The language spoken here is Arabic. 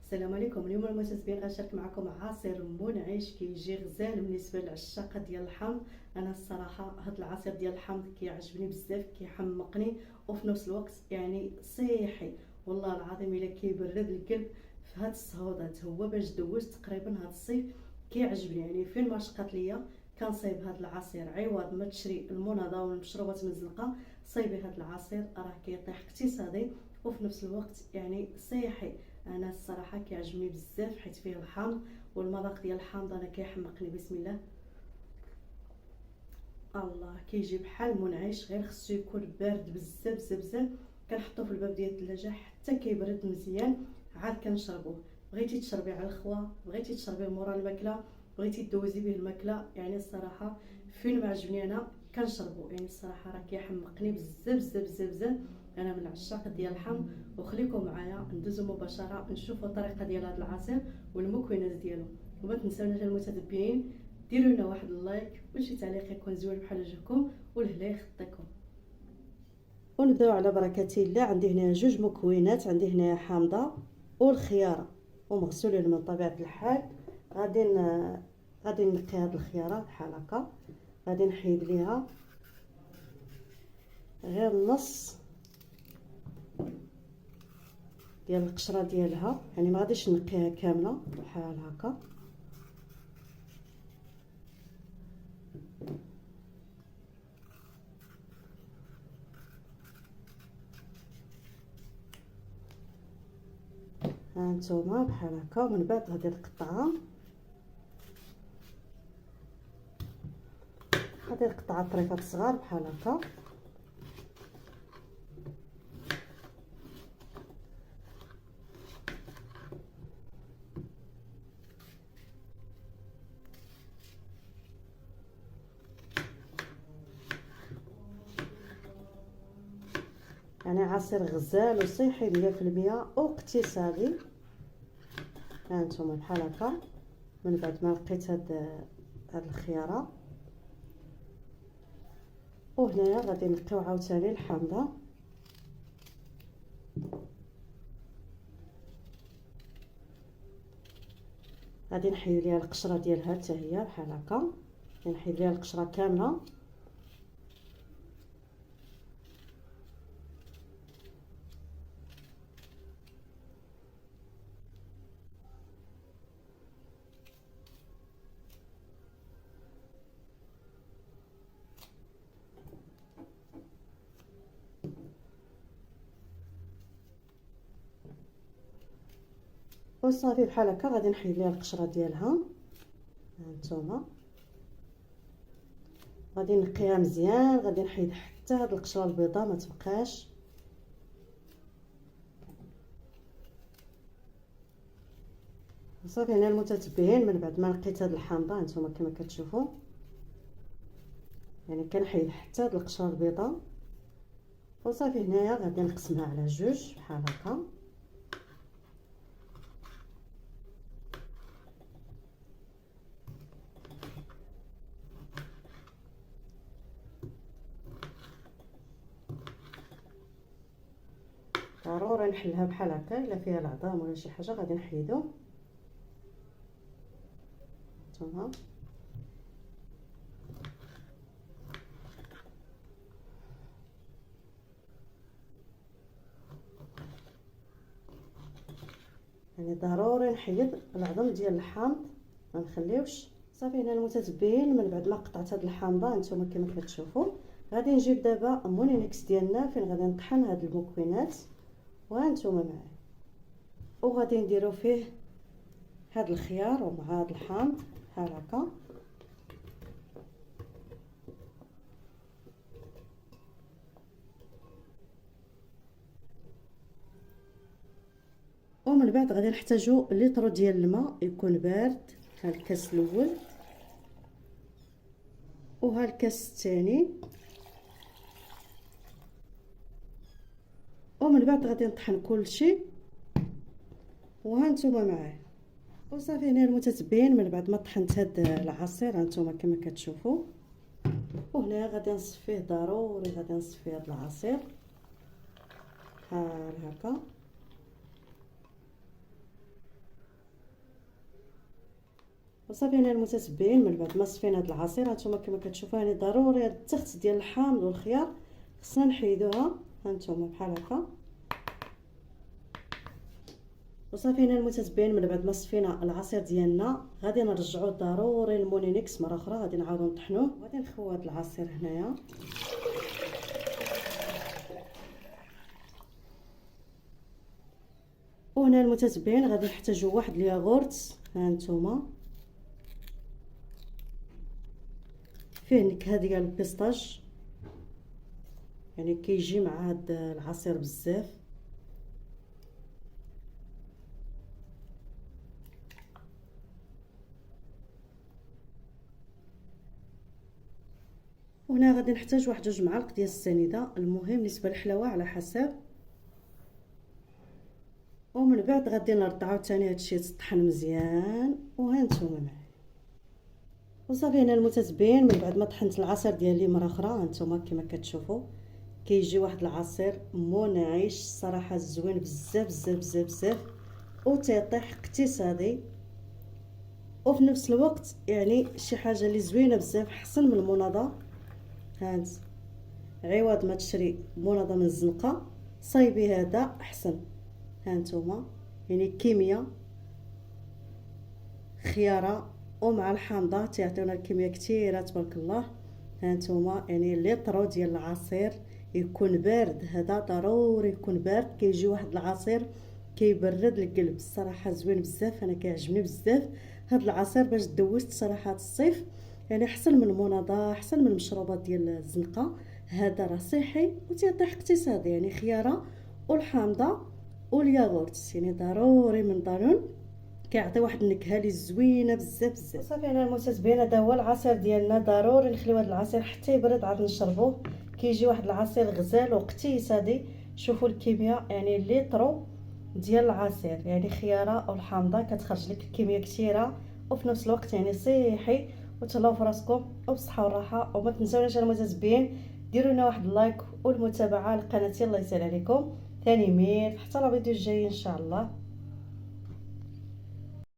السلام عليكم. اليوم المتابعين غنشارك معكم عصير منعش كيجي غزال بالنسبه للعشاقه ديال الحامض. انا الصراحه هذا العصير ديال الحامض كيعجبني بزاف، كيحمقني وفي نفس الوقت يعني صحي. والله العظيم الا كيبرد القلب في هاد الصهودات. هو باش دوزت تقريبا هاد الصيف كيعجبني، يعني فين ما شقات ليا كنصايب هاد العصير عوض ما تشري المناضه والمشروبات من الزنقه. صايبي هاد العصير راه كيطيح اقتصادي وفي نفس الوقت يعني صحي. انا الصراحه كيعجبني بزاف حيت فيه الحامض، والمذاق ديال الحامض انا كيحمقني. بسم الله، الله كيجي بحال منعش، غير خصو يكون بارد بزاف بزاف بزاف. كنحطوه في الباب ديال الثلاجه حتى كيبرد مزيان عاد كنشربوه. بغيتي تشربي على الخوا، بغيتي تشربيه مورا الماكله، بغيتي دوزي به الماكله، يعني الصراحه فين ما عجبني انا كنشربو. يعني الصراحه راه كيحمقني بزاف بزاف بزاف بزاف. انا من العشاق ديال الحمض. وخليكم معايا ندوزو مباشره نشوفوا الطريقه ديال هذا العصير والمكونات ديالو. وما تنساوناش المتتبعين ديروا لنا واحد اللايك وشي تعليق يكون زوين بحال وجهكم، والهلا يخطيكم. ونبداو على بركه الله. عندي هنا جوج مكونات، عندي هنا حامضه والخياره ومغسولين من طبيعه الحال. غادي نقي هاد الخياره بحال هكا، غادي نحيد ليها غير النص ديال القشره ديالها، يعني ما غاديش نقيها كامله بحال هكا. هانتوما بحال هكا. ومن بعد غادي نقطعها، غادي نقطعها طريفات صغار بحال هكا. يعني عصير غزال وصحي 100% واقتصادي. هانتوما بحال هكا. من بعد ما لقيت هاد الخياره، وهنايا غادي نقيو عاوتاني الحامضه. غادي نحيد ليها القشره ديالها حتى هي بحال هكا، نحيد ليها القشره كامله. وصافي بحال هكا. غادي نحيد ليها القشره ديالها. هانتوما غادي نقيها مزيان، غادي نحيد حتى هاد القشره البيضاء ما تبقاش. صافي هنا المتتبعين، من بعد ما نقيت هاد الحامضه هانتوما كما كتشوفوا، يعني كنحيد حتى هاد القشره البيضاء. وصافي هنايا غادي نقسمها على جوج بحال هكا. ضروري نحلها بحال هكا، الا فيها العظام ولا شي حاجه غادي نحيدو. هانتوما يعني ضروري نحيد العظم ديال الحامض ما نخليوش. صافي هنا المتتبعين، من بعد ما قطعت هاد الحامضه هانتوما كما كتشوفوا، غادي نجيب دابا مونينكس ديالنا فين غادي نطحن هاد المكونات. وهانتوما معايا، وغادي نديرو فيه هاد الخيار ومع هاد الحامض بحال هكا. ومن بعد غادي نحتاجو لتر ديال الماء يكون بارد. ها الكاس الاول وها الكاس الثاني. ومن بعد غادي نطحن كلشي. وهانتوما معايا. وصافي هنا المتتبعين، من بعد ما طحنت هاد العصير هانتوما كما كتشوفوا، وهنا غادي نصفيه. ضروري غادي نصفي هاد العصير بحال هكا. وصافي هنا المتتبعين من بعد ما صفينا هاد العصير هانتوما كما كتشوفوا يعني ضروري هاد التخت ديال الحامض والخيار خصنا نحيدوها هانتوما بحال هكا. وصافي هنا المتتبعين من بعد ما صفينا العصير ديالنا غادي نرجعوه ضروري للمونينيكس مره اخرى، غادي نعاودو نطحنوه وغادي نخويو هاد العصير هنايا. وهنا المتتبعين غادي نحتاجو واحد الياغورت هانتوما فيه نكهه ديال البيستاج، يعني كيجي مع هاد العصير بزاف. وهنا غادي نحتاج واحد 2 معالق ديال السنيده، المهم نسبه الحلاوه على حسب. ومن بعد غادي نرد عاوتاني هادشي يتطحن مزيان وهانتوما معايا. وصافي هنا المتتبعين من بعد ما طحنت العصير ديالي مره اخرى هانتوما كما كتشوفوا كيجي واحد العصير منعش صراحه زوين بزاف بزاف بزاف بزاف وتيطيح اقتصادي، وفي نفس الوقت يعني شي حاجه اللي زوينه بزاف احسن من المناضه. هانت عوض ما تشري مناضه من الزنقه صايبي هذا احسن. هانتوما يعني كيمياء خياره ومع الحامضه تيعطيونا الكميه كثيره تبارك الله. هانتوما يعني لترو ديال العصير يكون بارد، هذا ضروري يكون بارد، كيجي واحد العصير كيبرد القلب الصراحه زوين بزاف. انا كيعجبني بزاف هذا العصير باش دوزت صراحه الصيف، يعني احسن من المناضه احسن من المشروبات ديال الزنقه. هذا راه صحي وتيطيح اقتصادي، يعني خياره والحامضه والياغورت يعني ضروري من ضروري كيعطي واحد النكهه لي زوينه بزاف بزاف. صافي انا المتتبعين هذا هو العصير ديالنا، ضروري نخليو هذا العصير حتى يبرد عاد نشربوه. كيجي واحد العصير غزال واقتصادي. شوفوا الكميه يعني لترو ديال العصير، يعني خياره والحامضه كتخرج لك الكميه كثيره وفي نفس الوقت يعني صحي. وتهلاو في راسكم وبصحه وراحه، وما تنساوناش المتتبعين ديروا لنا واحد اللايك والمتابعه لقناتي. الله يسهل عليكم ثاني مير حتى الفيديو الجاي ان شاء الله.